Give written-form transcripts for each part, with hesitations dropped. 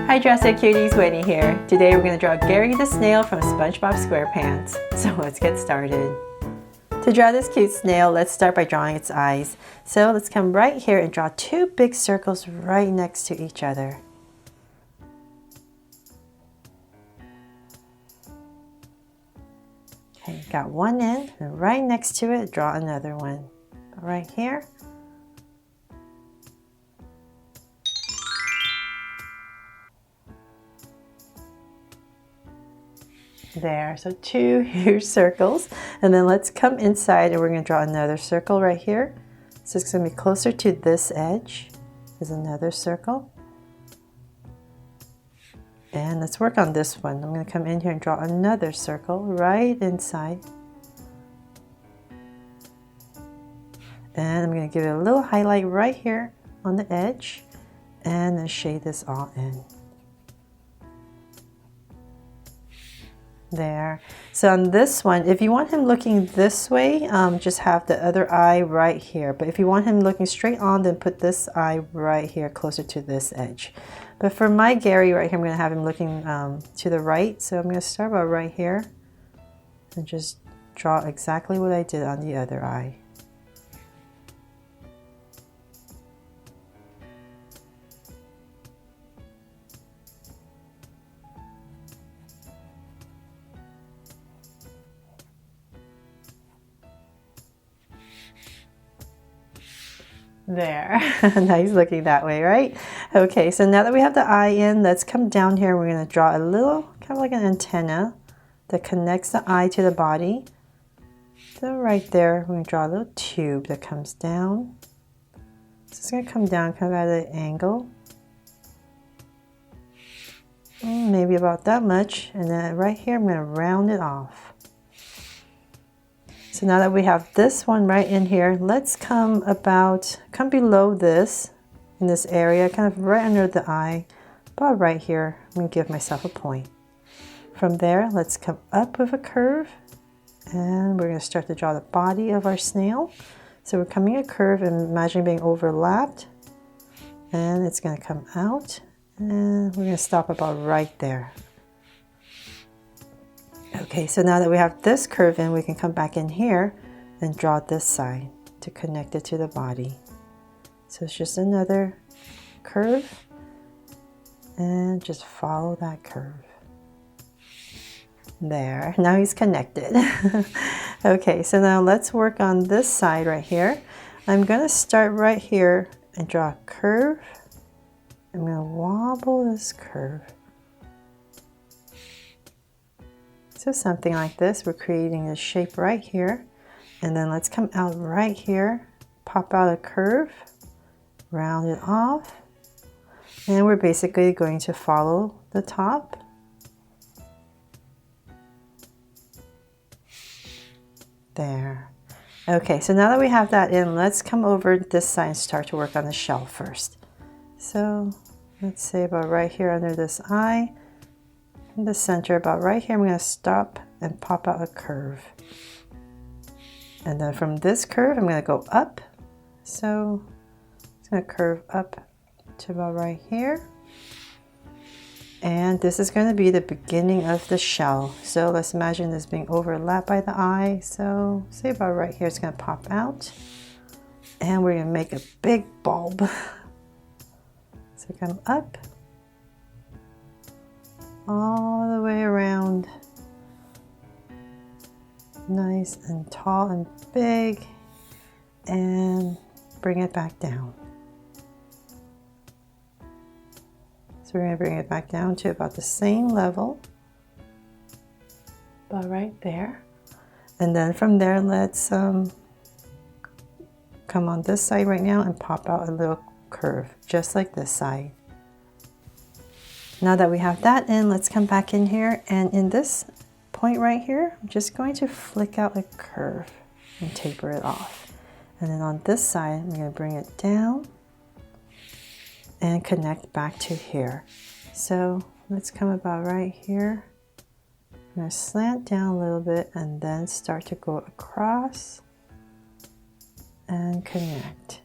Hi Drastic Cuties, Winnie here. Today we're going to draw Gary the Snail from SpongeBob SquarePants. So let's get started. To draw this cute snail, let's start by drawing its eyes. So let's come right here and draw two big circles right next to each other. Okay, got one in, and right next to it, draw another one. Right here. There, so two huge circles, and then let's come inside and we're going to draw another circle right here. So it's going to be closer to this edge. There's another circle. And let's work on this one. I'm going to come in here and draw another circle right inside. And I'm going to give it a little highlight right here on the edge and then shade this all in. There. So on this one, if you want him looking this way, just have the other eye right here. But if you want him looking straight on, then put this eye right here closer to this edge. But for my Gary right here, I'm going to have him looking to the right. So I'm going to start about right here and just draw exactly what I did on the other eye. There. Nice looking that way, right? Okay, so now that we have the eye in, let's come down here. We're going to draw a little, kind of like an antenna that connects the eye to the body. So right there, we're going to draw a little tube that comes down. So it's going to come down kind of at an angle. Maybe about that much. And then right here, I'm going to round it off. So now that we have this one right in here, let's come below this, in this area, kind of right under the eye, about right here. I'm going to give myself a point. From there, let's come up with a curve, and we're going to start to draw the body of our snail. So we're coming a curve and imagine being overlapped, and it's going to come out, and we're going to stop about right there. Okay, so now that we have this curve in, we can come back in here and draw this side to connect it to the body. So it's just another curve and just follow that curve. There, now he's connected. Okay, so now let's work on this side right here. I'm going to start right here and draw a curve. I'm going to wobble this curve. So something like this, we're creating a shape right here. And then let's come out right here, pop out a curve, round it off. And we're basically going to follow the top. There. Okay, so now that we have that in, let's come over this side and start to work on the shell first. So let's say about right here under this eye. In the center, about right here, I'm going to stop and pop out a curve. And then from this curve, I'm going to go up. So it's going to curve up to about right here. And this is going to be the beginning of the shell. So let's imagine this being overlapped by the eye. So say about right here, it's going to pop out. And we're going to make a big bulb. So come up. All the way around. Nice and tall and big. And bring it back down. So we're going to bring it back down to about the same level. About right there. And then from there, let's come on this side right now and pop out a little curve, just like this side. Now that we have that in, let's come back in here, and in this point right here, I'm just going to flick out a curve and taper it off. And then on this side, I'm going to bring it down and connect back to here. So let's come about right here. I'm going to slant down a little bit and then start to go across and connect.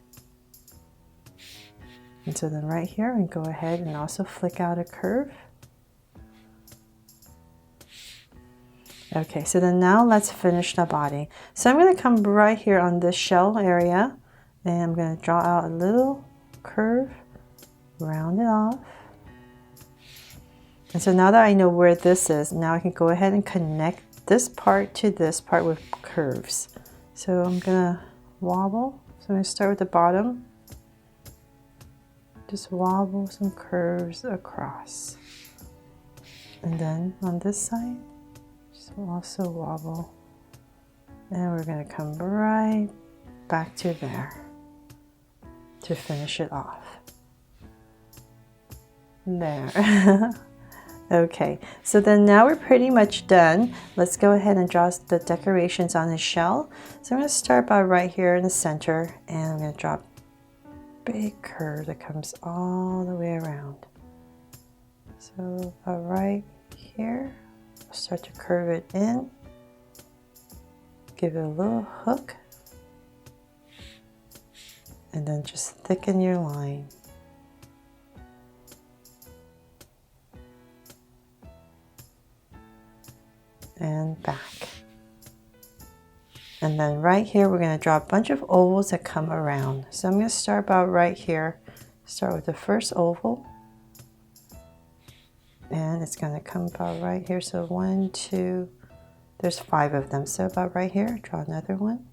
And so then right here, we go ahead and also flick out a curve. Okay, so then now let's finish the body. So I'm going to come right here on this shell area, and I'm going to draw out a little curve, round it off. And so now that I know where this is, now I can go ahead and connect this part to this part with curves. So I'm going to wobble. So I'm going to start with the bottom. Just wobble some curves across. And then on this side, just also wobble. And we're going to come right back to there to finish it off. There. Okay, so then now we're pretty much done. Let's go ahead and draw the decorations on the shell. So I'm going to start by right here in the center, and I'm going to draw a big curve that comes all the way around. So about right here, I'll start to curve it in, give it a little hook, and then just thicken your line. And back. And then right here, we're going to draw a bunch of ovals that come around. So I'm going to start about right here. Start with the first oval. And it's going to come about right here. So 1, 2, there's 5 of them. So about right here, draw another one.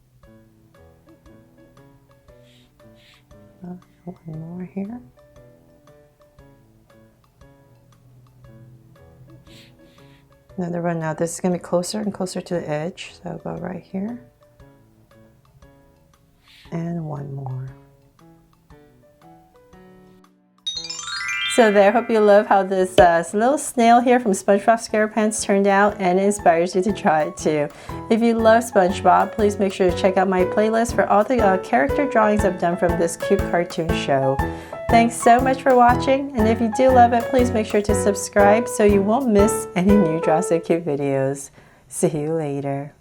One more here. Another one. Now this is going to be closer and closer to the edge, so about right here. And one more. So there, hope you love how this little snail here from SpongeBob SquarePants turned out, and it inspires you to try it too. If you love SpongeBob, please make sure to check out my playlist for all the character drawings I've done from this cute cartoon show. Thanks so much for watching, and if you do love it, please make sure to subscribe so you won't miss any new Draw So Cute videos. See you later.